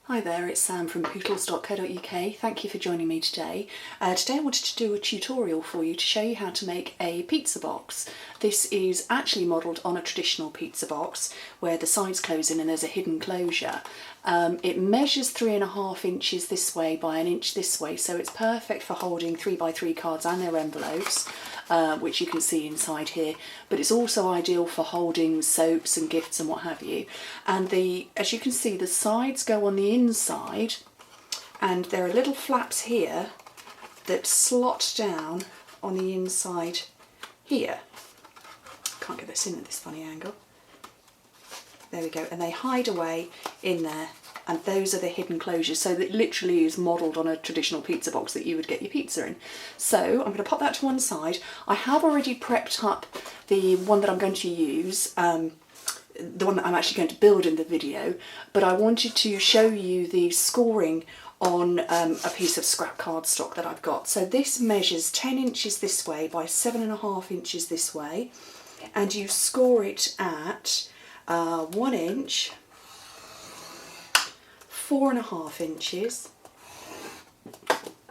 Hi there, it's Sam from poodles.co.uk. Thank you for joining me today. Today I wanted to do a tutorial for you to show you how to make a pizza box. This is actually modelled on a traditional pizza box where the sides close in and there's a hidden closure. It measures 3.5 inches this way by 1 inch this way, so it's perfect for holding 3x3 cards and their envelopes, which you can see inside here, but it's also ideal for holding soaps and gifts and what have you. And as you can see, the sides go on the inside and there are little flaps here that slot down on the inside here. Can't get this in at this funny angle. There we go, and they hide away in there, and those are the hidden closures, so that literally is modelled on a traditional pizza box that you would get your pizza in. So I'm going to pop that to one side. I have already prepped up the one that I'm going to use, the one that I'm actually going to build in the video, but I wanted to show you the scoring on a piece of scrap cardstock that I've got. So this measures 10 inches this way by 7.5 inches this way, and you score it at 1 inch, 4.5 inches,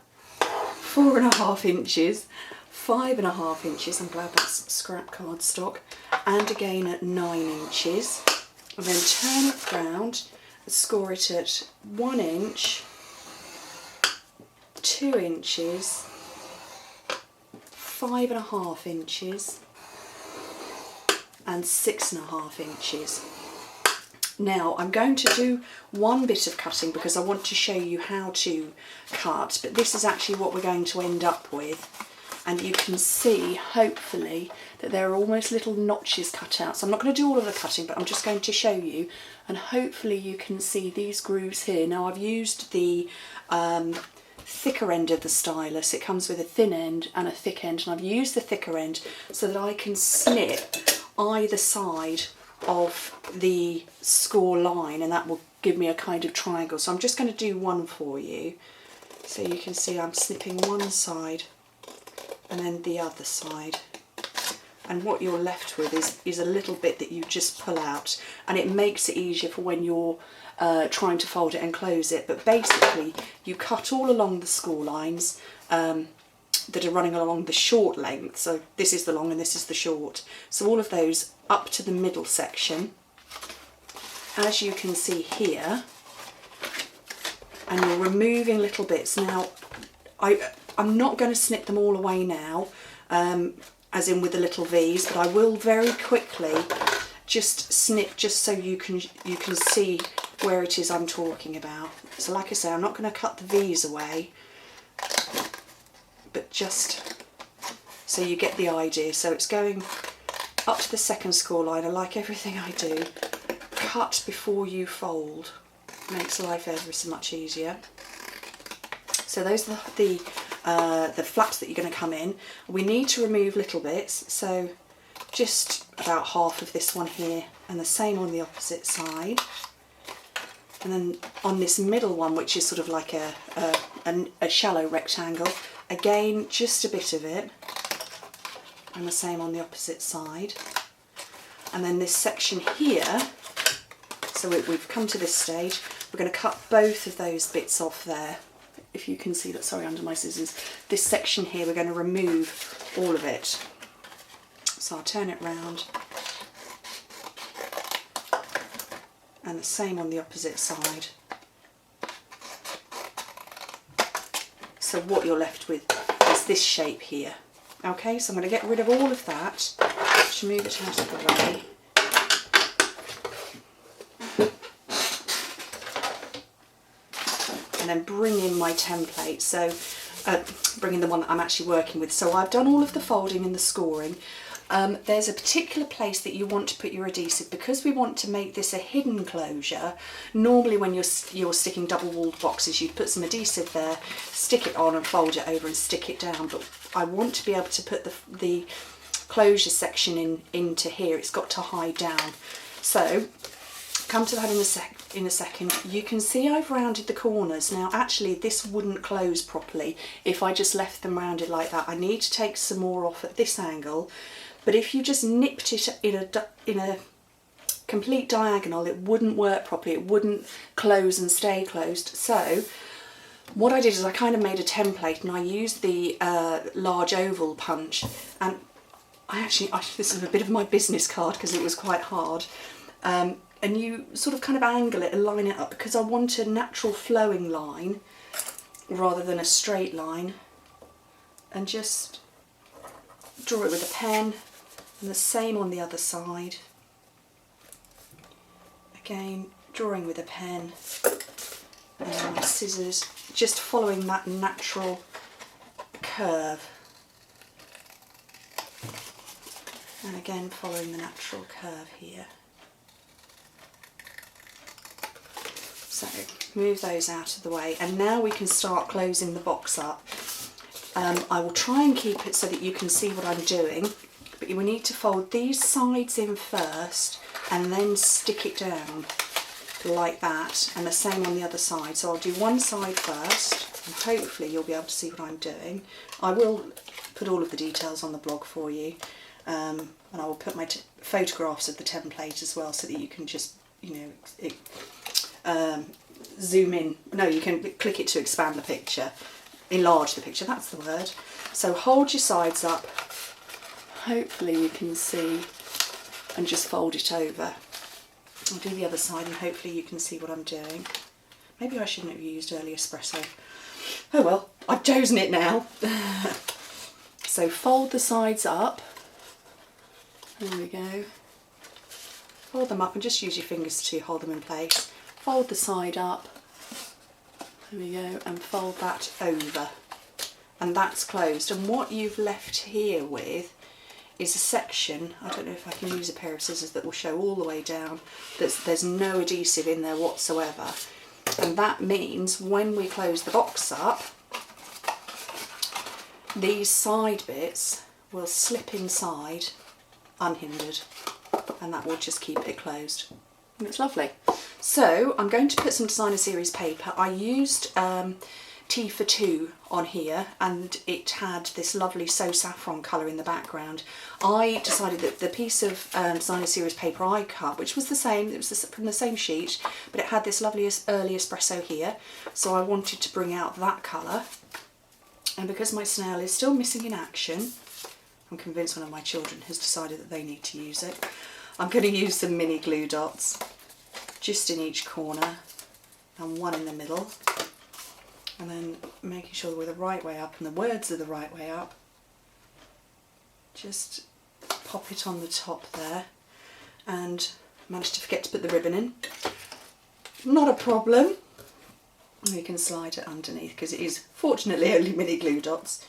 4.5 inches, 5.5 inches, I'm glad that's scrap cardstock, and again at 9 inches, and then turn it round and score it at 1 inch, 2 inches, 5.5 inches, and 6.5 inches. Now I'm going to do one bit of cutting because I want to show you how to cut, but this is actually what we're going to end up with, and you can see hopefully that there are almost little notches cut out. So I'm not going to do all of the cutting, but I'm just going to show you, and hopefully you can see these grooves here. Now I've used the thicker end of the stylus. It comes with a thin end and a thick end, and I've used the thicker end so that I can snip either side of the score line, and that will give me a kind of triangle. So I'm just going to do one for you, so you can see I'm snipping one side and then the other side, and what you're left with is a little bit that you just pull out, and it makes it easier for when you're trying to fold it and close it. But basically you cut all along the score lines that are running along the short length. So this is the long and this is the short, so all of those up to the middle section, as you can see here, and you're removing little bits. Now I'm not going to snip them all away now, as in with the little V's, but I will very quickly just snip just so you can see where it is I'm talking about. So like I say, I'm not going to cut the V's away, but just so you get the idea. So it's going up to the second score line, and like everything I do, cut before you fold. Makes life ever so much easier. So those are the flaps that you're going to come in. We need to remove little bits, so just about half of this one here, and the same on the opposite side. And then on this middle one, which is sort of like a shallow rectangle, again just a bit of it, and the same on the opposite side. And then this section here, so we've come to this stage, we're going to cut both of those bits off there. If you can see that, sorry, under my scissors, this section here we're going to remove all of it. So I'll turn it round, and the same on the opposite side. So what you're left with is this shape here. Okay, so I'm going to get rid of all of that, just move it out of the way. And then bring in my template, so bring in the one that I'm actually working with. So I've done all of the folding and the scoring. There's a particular place that you want to put your adhesive, because we want to make this a hidden closure. Normally when you're sticking double-walled boxes, you'd put some adhesive there, stick it on and fold it over and stick it down, but I want to be able to put the closure section into here. It's got to hide down. So come to that in a second. You can see I've rounded the corners. Now actually this wouldn't close properly if I just left them rounded like that. I need to take some more off at this angle, but if you just nipped it in a complete diagonal, it wouldn't work properly, it wouldn't close and stay closed. So what I did is I kind of made a template, and I used the large oval punch, and this is a bit of my business card because it was quite hard, and you sort of kind of angle it and line it up because I want a natural flowing line rather than a straight line, and just draw it with a pen, and the same on the other side. Again, drawing with a pen and my scissors, just following that natural curve. And again, following the natural curve here. So, move those out of the way, and now we can start closing the box up. I will try and keep it so that you can see what I'm doing, but you will need to fold these sides in first and then stick it down like that, and the same on the other side. So I'll do one side first, and hopefully you'll be able to see what I'm doing. I will put all of the details on the blog for you. And I will put my photographs of the template as well, so that you can just, zoom in. No, you can click it to expand the picture, enlarge the picture, that's the word. So hold your sides up, hopefully you can see, and just fold it over. I'll do the other side and hopefully you can see what I'm doing. Maybe I shouldn't have used early espresso. Oh well, I've chosen it now. So fold the sides up. There we go. Fold them up and just use your fingers to hold them in place. Fold the side up. There we go, and fold that over. And that's closed. And what you've left here with is a section, I don't know if I can use a pair of scissors, that will show all the way down. There's no adhesive in there whatsoever. And that means when we close the box up, these side bits will slip inside unhindered, and that will just keep it closed. And it's lovely. So I'm going to put some designer series paper. I used Tea for Two on here, and it had this lovely So Saffron colour in the background. I decided that the piece of designer series paper I cut, which was the same, it was from the same sheet, but it had this lovely early espresso here, so I wanted to bring out that colour. And because my snail is still missing in action, I'm convinced one of my children has decided that they need to use it. I'm going to use some mini glue dots, just in each corner, and one in the middle. And then making sure we're the right way up and the words are the right way up. Just pop it on the top there, and managed to forget to put the ribbon in. Not a problem. We can slide it underneath because it is fortunately only mini glue dots.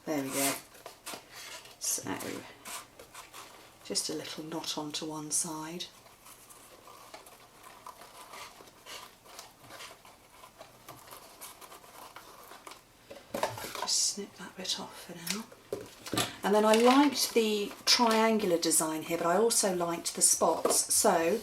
There we go. So, just a little knot onto one side. Just snip that bit off for now. And then I liked the triangular design here, but I also liked the spots. So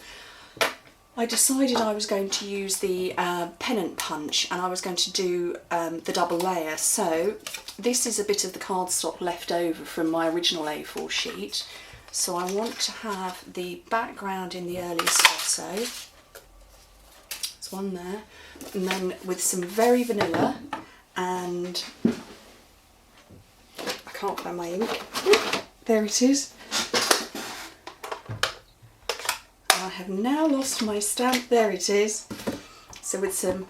I decided I was going to use the Pennant punch, and I was going to do the double layer. So this is a bit of the cardstock left over from my original A4 sheet. So I want to have the background in the early espresso. There's one there. And then with some very vanilla, and I can't find my ink. There it is. I have now lost my stamp. There it is. So with some,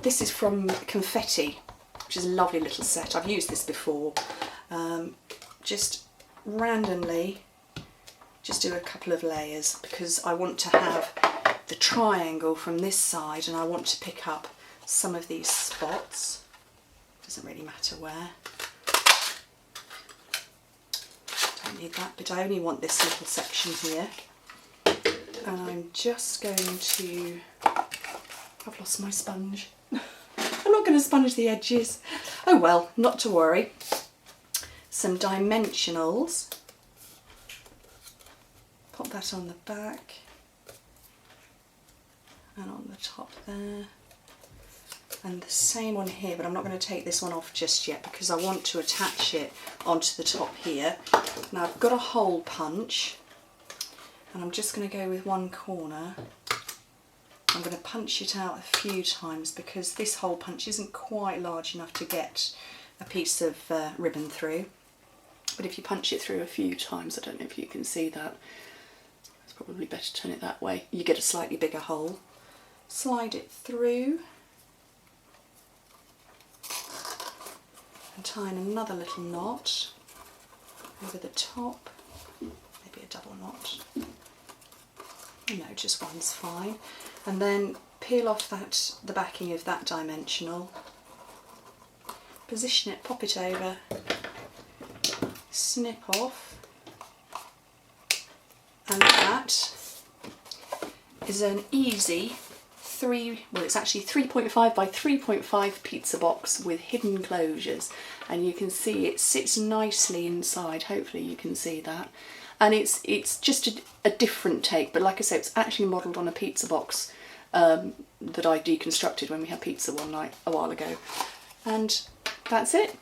this is from Confetti, which is a lovely little set. I've used this before. Just randomly, just do a couple of layers because I want to have the triangle from this side, and I want to pick up some of these spots. Doesn't really matter where. Don't need that, but I only want this little section here. And I'm just going to, I've lost my sponge. I'm not going to sponge the edges. Oh well, not to worry. Some dimensionals. Pop that on the back and on the top there. And the same on here, but I'm not going to take this one off just yet because I want to attach it onto the top here. Now I've got a hole punch. And I'm just going to go with one corner. I'm going to punch it out a few times because this hole punch isn't quite large enough to get a piece of ribbon through. But if you punch it through a few times, I don't know if you can see that, it's probably better to turn it that way, you get a slightly bigger hole. Slide it through and tie in another little knot over the top, maybe a double knot. No, just one's fine. And then peel off the backing of that dimensional, position it, pop it over, snip off, and that is an easy it's actually 3.5 by 3.5 pizza box with hidden closures, and you can see it sits nicely inside. Hopefully you can see that, and it's just a different take, but like I say, it's actually modelled on a pizza box that I deconstructed when we had pizza one night a while ago, and that's it.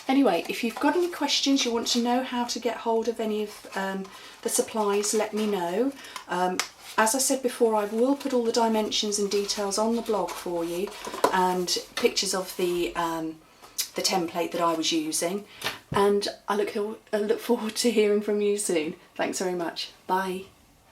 Anyway, if you've got any questions, you want to know how to get hold of any of the supplies, let me know. As I said before, I will put all the dimensions and details on the blog for you, and pictures of the template that I was using, and I look forward to hearing from you soon. Thanks very much. Bye.